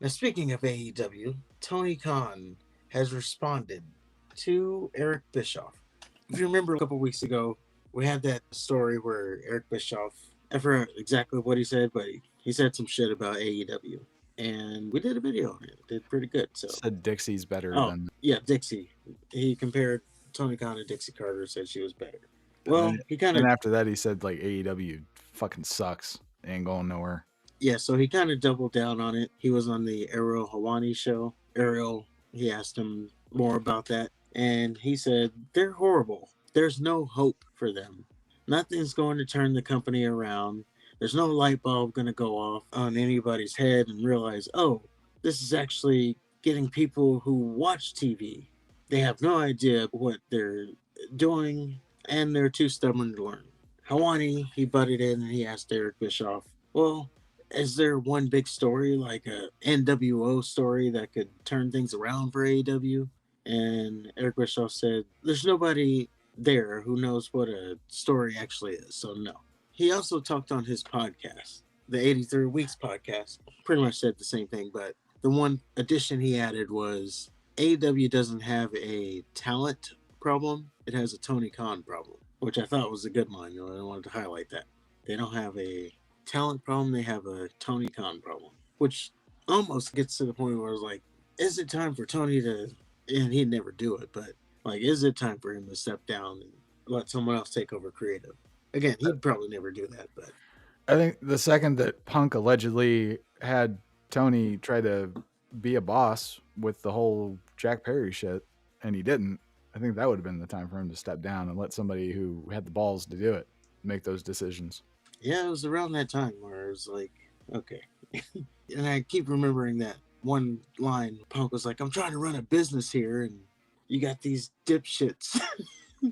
Now, speaking of AEW, Tony Khan has responded to Eric Bischoff. If you remember a couple weeks ago, we had that story where Eric Bischoff, I forgot exactly what he said, but he said some shit about AEW. And we did a video on it. It did pretty good. So, Said Dixie's better oh, than. yeah, Dixie. He compared Tony Khan and Dixie Carter, said she was better. And Well, then he kind and of, after that he said like AEW fucking sucks. Ain't going nowhere. yeah, so he kind of doubled down on it. He was on the Ariel Hawani show. Ariel, he asked him more about that. And he said, they're horrible. There's no hope for them. Nothing's going to turn the company around. There's no light bulb going to go off on anybody's head and realize, oh, this is actually getting people who watch TV. They have no idea what they're doing and they're too stubborn to learn. Hawani, he butted in and he asked Eric Bischoff, well, is there one big story like a NWO story that could turn things around for AEW? And Eric Bischoff said, there's nobody there who knows what a story actually is, so no. He also talked on his podcast, the 83 Weeks podcast, pretty much said the same thing, but the one addition he added was AEW doesn't have a talent problem, it has a Tony Khan problem, which I thought was a good line. I wanted to highlight that. They don't have a talent problem, they have a Tony Khan problem, which almost gets to the point where I was like, is it time for Tony to, and he'd never do it, but like, is it time for him to step down and let someone else take over creative? Again, he'd probably never do that, but I think the second that Punk allegedly had Tony try to be a boss with the whole Jack Perry shit, and he didn't, I think that would have been the time for him to step down and let somebody who had the balls to do it make those decisions. yeah, it was around that time where it was like, okay. And I keep remembering that one line. Punk was like, I'm trying to run a business here, and you got these dipshits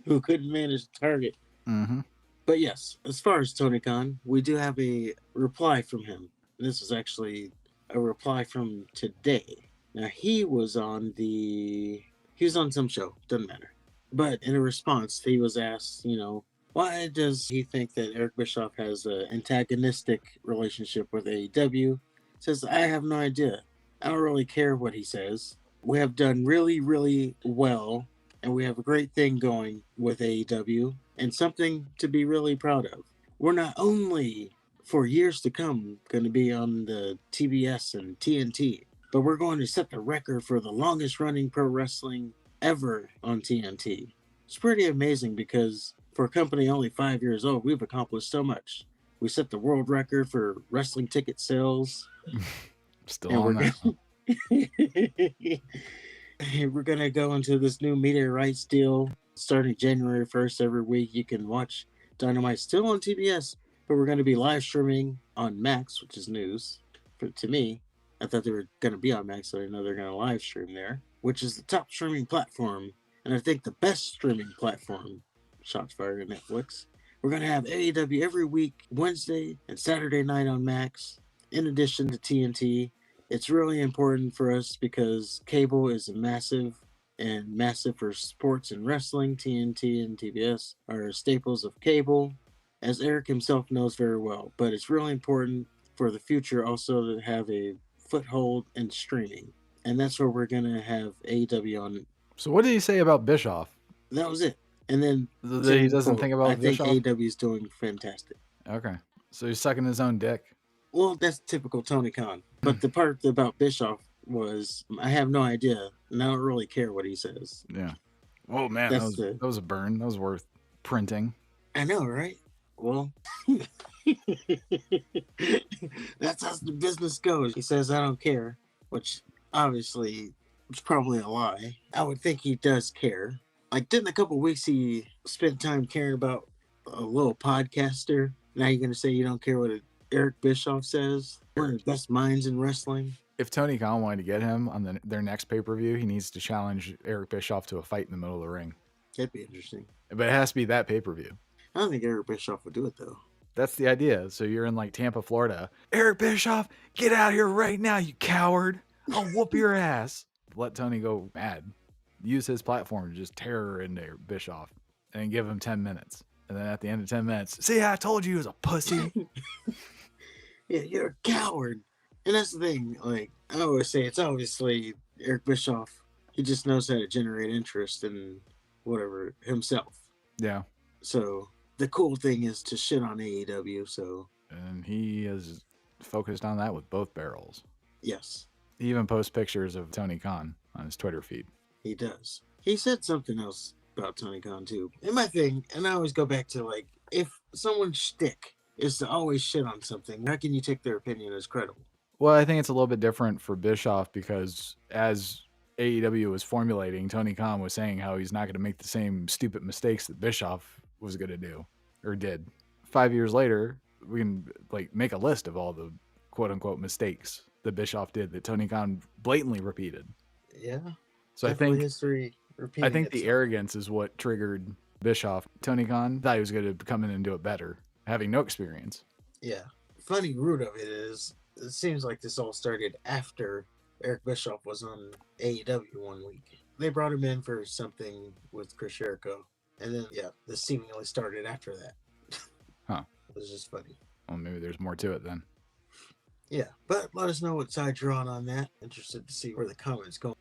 who couldn't manage the target. Mm-hmm. But yes, as far as Tony Khan, we do have a reply from him. This is actually a reply from today. Now he was on some show, doesn't matter. But in a response, he was asked, why does he think that Eric Bischoff has an antagonistic relationship with AEW? Says, I have no idea. I don't really care what he says. We have done really, really well, and we have a great thing going with AEW, and something to be really proud of. We're not only, for years to come, going to be on the TBS and TNT, but we're going to set the record for the longest running pro wrestling ever on TNT. It's pretty amazing because for a company only 5 years old, we've accomplished so much. We set the world record for wrestling ticket sales. Still on that. We're going to go into this new media rights deal starting January 1st. Every week you can watch Dynamite still on TBS, but we're going to be live streaming on Max, which is news to me. I thought they were going to be on Max, so I didn't know they're going to live stream there, which is the top streaming platform, and I think the best streaming platform. Shots fired at Netflix. We're going to have AEW every week, Wednesday and Saturday night on Max, in addition to TNT. It's really important for us because cable is massive for sports and wrestling. TNT and TBS are staples of cable, as Eric himself knows very well. But it's really important for the future also to have a foothold in streaming. And that's where we're going to have AEW on. So what did he say about Bischoff? That was it. And then He doesn't think about I think Bischoff? AEW is doing fantastic. Okay. So he's sucking his own dick. Well, that's typical Tony Khan. But the part about Bischoff was, I have no idea, and I don't really care what he says. Yeah. Oh, man, that was a burn. That was worth printing. I know, right? Well, that's how the business goes. He says, I don't care, which obviously is probably a lie. I would think he does care. Like, didn't a couple weeks he spent time caring about a little podcaster? Now you're going to say you don't care what Eric Bischoff says? One of the best minds in wrestling. If Tony Khan wanted to get him on their next pay-per-view, he needs to challenge Eric Bischoff to a fight in the middle of the ring. That'd be interesting. But it has to be that pay-per-view. I don't think Eric Bischoff would do it, though. That's the idea. So you're in like Tampa, Florida. Eric Bischoff, get out here right now, you coward. I'll whoop your ass. Let Tony go mad. Use his platform to just terror into Bischoff and give him 10 minutes. And then at the end of 10 minutes, see, I told you he was a pussy. Yeah, you're a coward. And that's the thing. Like I always say, it's obviously Eric Bischoff. He just knows how to generate interest in whatever himself. Yeah. So the cool thing is to shit on AEW. So And he is focused on that with both barrels. yes, He even posts pictures of Tony Khan on his Twitter feed. he does. He said something else about Tony Khan too. And my thing, and I always go back to like, if someone's shtick is to always shit on something, how can you take their opinion as credible? Well, I think it's a little bit different for Bischoff because as AEW was formulating, Tony Khan was saying how he's not going to make the same stupid mistakes that Bischoff was going to do or did. 5 years later, we can like make a list of all the quote unquote mistakes that Bischoff did that Tony Khan blatantly repeated. Yeah. So Definitely history repeating I think the itself. arrogance is what triggered Bischoff. Tony Khan thought he was going to come in and do it better, having no experience. Yeah. Funny root of it is, it seems like this all started after Eric Bischoff was on AEW one week. They brought him in for something with Chris Jericho. And then, yeah, this seemingly started after that. Huh. It was just funny. Well, maybe there's more to it then. Yeah, but let us know what side you're on that. Interested to see where the comments go.